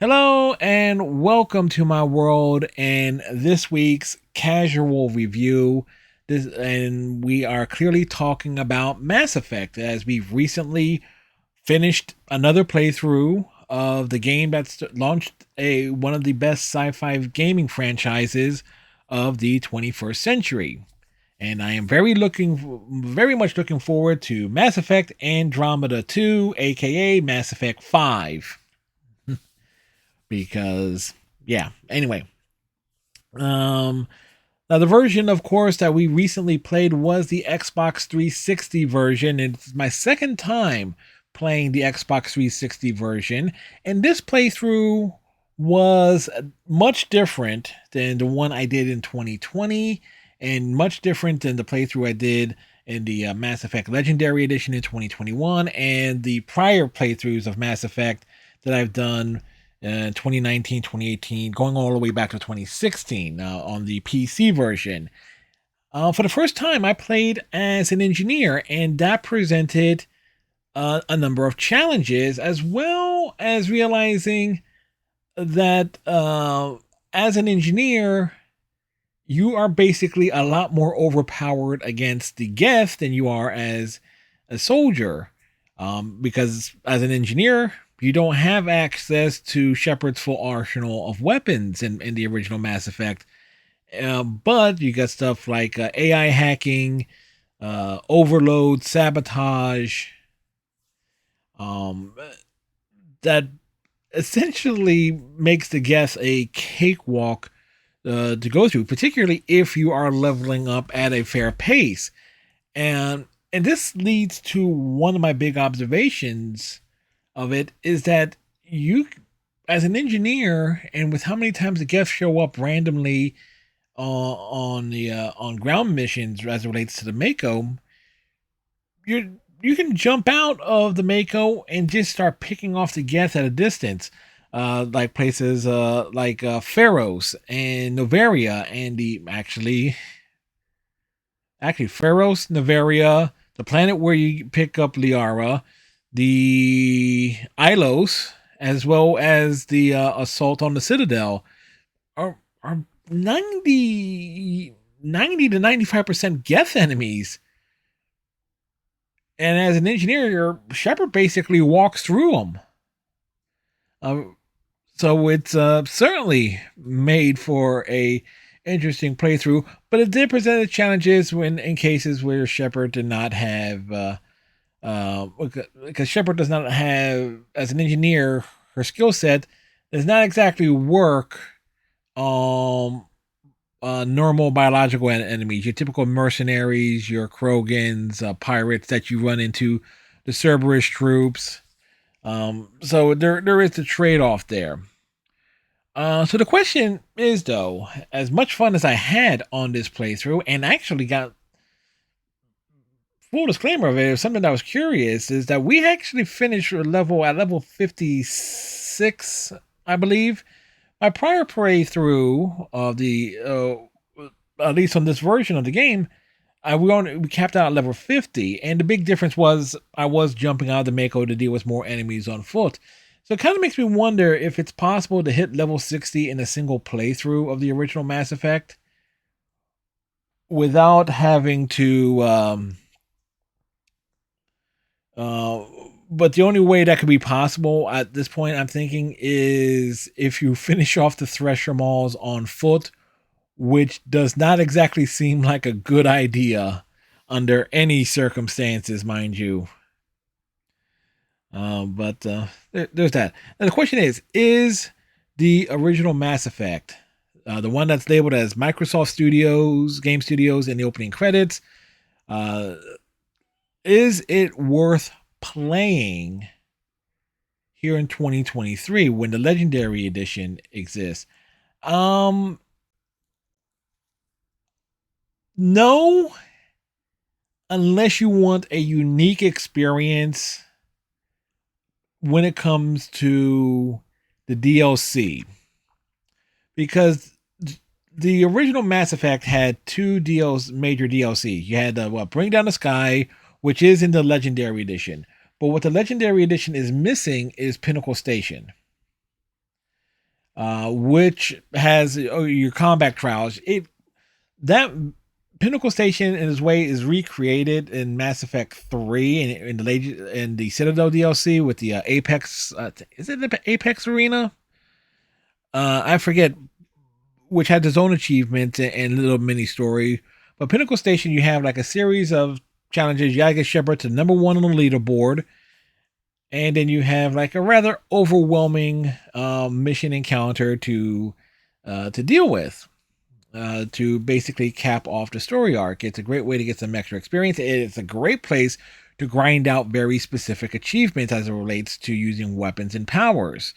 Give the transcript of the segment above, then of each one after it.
Hello and welcome to my world and this week's casual review. We are clearly talking about Mass Effect as we've recently finished another playthrough of the game that's launched a one of the best sci-fi gaming franchises of the 21st century. And I am very much looking forward to Mass Effect Andromeda 2, aka Mass Effect 5 because yeah. Anyway, um, now the version, of course, that we recently played was the Xbox 360 version. It's my second time playing the Xbox 360 version, and this playthrough was much different than the one I did in 2020, and much different than the playthrough I did in the Mass Effect Legendary Edition in 2021, and the prior playthroughs of Mass Effect that I've done 2019, 2018, going all the way back to 2016 on the PC version. For the first time, I played as an engineer, and that presented a number of challenges, as well as realizing that as an engineer, you are basically a lot more overpowered against the Geth than you are as a soldier. Because as an engineer, you don't have access to Shepard's full arsenal of weapons in the original Mass Effect. But you got stuff like AI hacking, overload, sabotage, um, that essentially makes the Geth a cakewalk to go through, particularly if you are leveling up at a fair pace. And this leads to one of my big observations of it is that you, as an engineer, and with how many times the Geth show up randomly on ground missions as it relates to the Mako, you can jump out of the Mako and just start picking off the Geth at a distance. Like places like Pharos and Novaria, and the actually Pharos, Novaria, the planet where you pick up Liara, the Ilos, as well as the assault on the Citadel, are 90 to 95% Geth enemies. And as an engineer, your Shepard basically walks through them. Uh, so it's certainly made for a interesting playthrough, but it did present challenges when in cases where Shepard did not have because Shepard does not have, as an engineer, her skill set does not exactly work um normal biological enemies, your typical mercenaries, your Krogans, pirates that you run into, the Cerberus troops. So there is a trade off there. So the question is, though, as much fun as I had on this playthrough, and actually got full disclaimer of it, something that was curious is that we actually finished a level at level 56, I believe. My prior playthrough of the, at least on this version of the game, we capped out at level 50, and the big difference was I was jumping out of the Mako to deal with more enemies on foot. So it kind of makes me wonder if it's possible to hit level 60 in a single playthrough of the original Mass Effect without having to uh, but the only way that could be possible at this point, I'm thinking, is if you finish off the Thresher Malls on foot, which does not exactly seem like a good idea under any circumstances, mind you. But there's that. Now the question is the original Mass Effect, the one that's labeled as Microsoft Studios, Game Studios in the opening credits, uh, is it worth playing here in 2023 when the Legendary Edition exists? Um, no, unless you want a unique experience when it comes to the DLC, because the original Mass Effect had two major DLC. You had Bring Down the Sky, which is in the Legendary Edition, but what the Legendary Edition is missing is Pinnacle Station. which has your combat trials. That Pinnacle Station in its way is recreated in Mass Effect 3 in the Citadel DLC with the Apex. Is it the Apex Arena? I forget, which had its own achievement and little mini story. But Pinnacle Station, you have like a series of challenges. You gotta get Shepard to number one on the leaderboard, and then you have like a rather overwhelming mission encounter to deal with. To basically cap off the story arc. It's a great way to get some extra experience. It's a great place to grind out very specific achievements as it relates to using weapons and powers,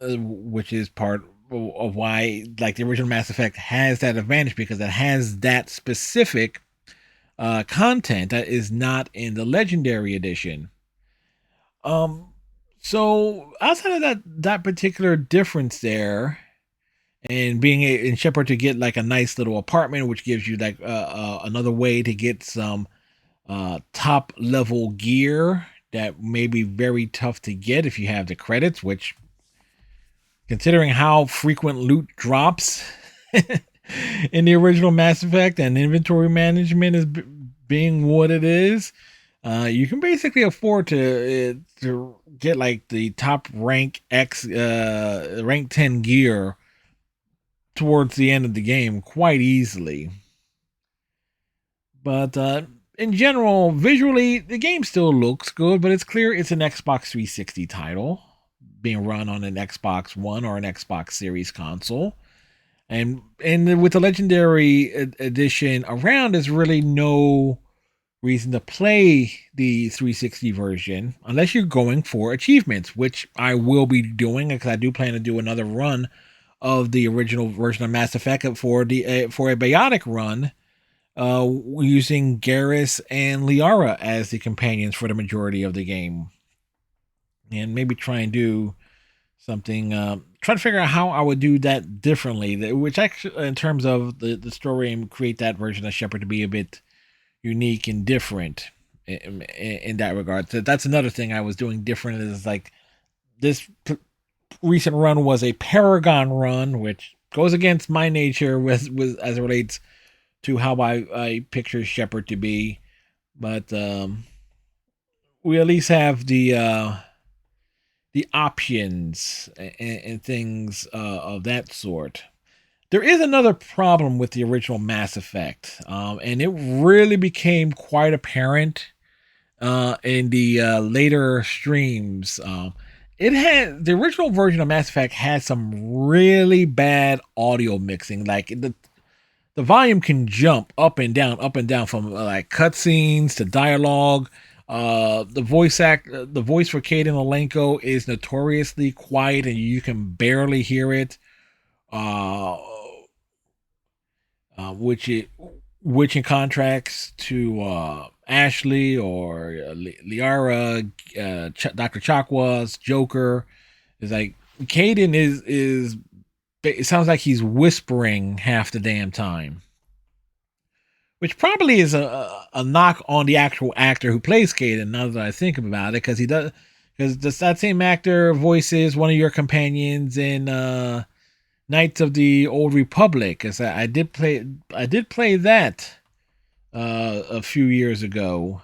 which is part of why, like, the original Mass Effect has that advantage, because it has that specific content that is not in the Legendary Edition. So outside of that particular difference there, and being in Shepard to get like a nice little apartment, which gives you like another way to get some top level gear that may be very tough to get if you have the credits, which, considering how frequent loot drops in the original Mass Effect and inventory management is being what it is, you can basically afford to get like the top rank rank 10 gear towards the end of the game quite easily. But in general, visually, the game still looks good, but it's clear it's an Xbox 360 title being run on an Xbox One or an Xbox Series console. And with the Legendary Edition around, there's really no reason to play the 360 version unless you're going for achievements, which I will be doing, because I do plan to do another run of the original version of Mass Effect for a biotic run, using Garrus and Liara as the companions for the majority of the game, and maybe try and do something. Try to figure out how I would do that differently, which actually, in terms of the story, and create that version of Shepard to be a bit unique and different in that regard. So that's another thing I was doing different. Is like this recent run was a Paragon run, which goes against my nature with as it relates to how I picture Shepard to be. But we at least have the options and things of that sort. There is another problem with the original Mass Effect, and it really became quite apparent in the later streams. It had the original version of Mass Effect had some really bad audio mixing. Like the volume can jump up and down from like cutscenes to dialogue. The voice for Kaidan Alenko is notoriously quiet, and you can barely hear it. Which in contrast to Ashley or Liara, Dr. Chakwa's Joker, is like Kaidan is. It sounds like he's whispering half the damn time, which probably is a knock on the actual actor who plays Kaidan. Now that I think about it, because that same actor voices one of your companions in Knights of the Old Republic. As I did play that a few years ago.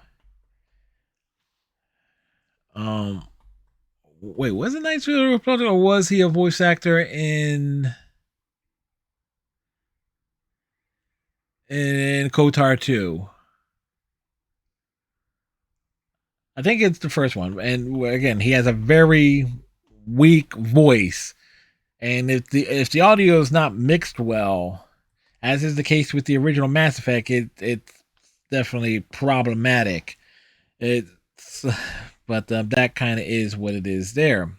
Wait, was it Knights of the Old Republic, or was he a voice actor in KOTOR 2? I think it's the first one. And again, he has a very weak voice. And if the audio is not mixed well, as is the case with the original Mass Effect, it's definitely problematic. But that kind of is what it is there.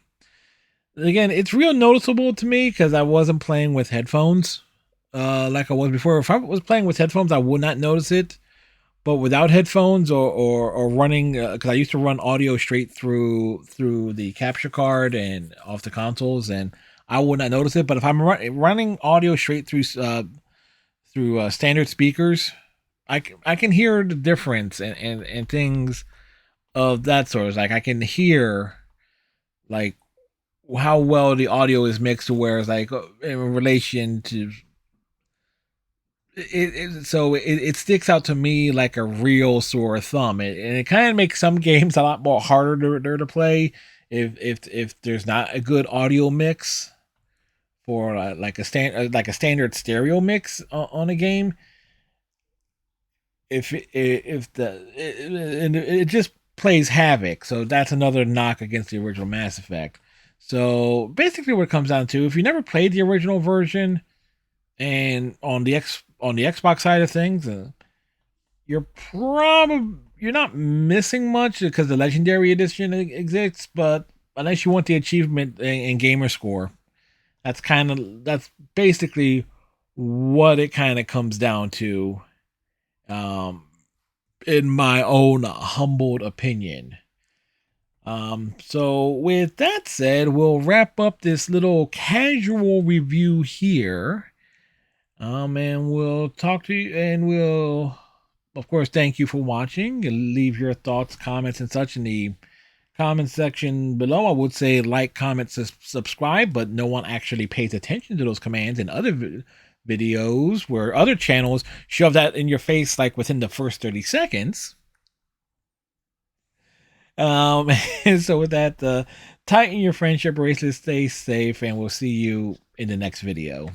Again, it's real noticeable to me because I wasn't playing with headphones like I was before. If I was playing with headphones, I would not notice it. But without headphones or running, because I used to run audio straight through the capture card and off the consoles, and I would not notice it. But if I'm running audio straight through standard speakers, I can hear the difference and things of that sort. Like I can hear like how well the audio is mixed to where it's like in relation to it sticks out to me like a real sore thumb, and it kind of makes some games a lot more harder to play if there's not a good audio mix for like a standard stereo mix on a game. If it just plays havoc, so that's another knock against the original Mass Effect. So basically, what it comes down to, if you never played the original version, and on the Xbox side of things, you're not missing much because the Legendary Edition exists. But unless you want the achievement and gamer score, that's basically what it kind of comes down to. Um, in my own humbled opinion. So with that said, we'll wrap up this little casual review here. And we'll talk to you, and we'll, of course, thank you for watching. Leave your thoughts, comments, and such in the comment section below. I would say like, comment, subscribe, but no one actually pays attention to those commands in other videos where other channels shove that in your face like within the first 30 seconds. And so with that, tighten your friendship bracelet, stay safe, and we'll see you in the next video.